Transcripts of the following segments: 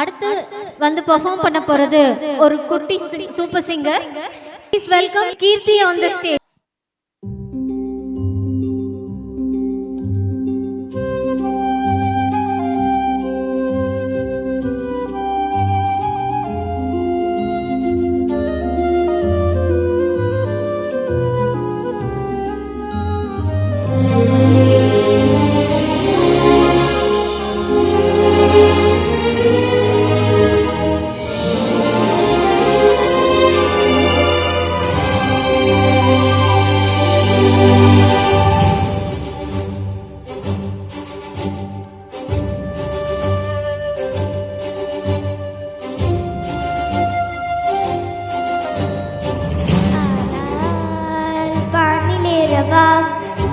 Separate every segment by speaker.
Speaker 1: அடுத்து வந்து பெர்ஃபார்ம் பண்ண போறது ஒரு குட்டி super singer. Please welcome Keerthi on the stage.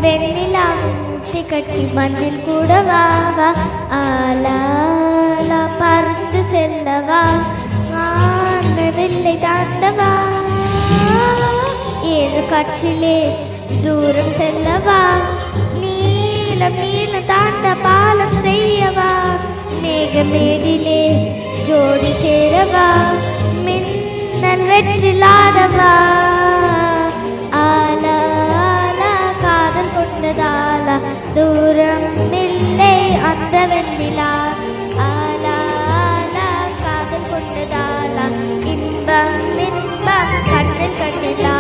Speaker 2: வெண்ணிலாவின் கட்டி மண்ணில் கூடவா ஆலா பறந்து செல்லவா வானவில்லை தாண்டவா ஏழு காற்றிலே தூரம் செல்லவா நீளம் நீளம் தாண்ட பாலம் செய்யவா மேகமேடிலே ஜோடி சேரவா மின்னல் வெற்றிலாடவா தூரம் இல்லை அந்த வெண்ணிலா ஆலா ஆலா காதல் கொண்டதாலா இன்பம் இன்பம் கண்ணில் கண்டிலா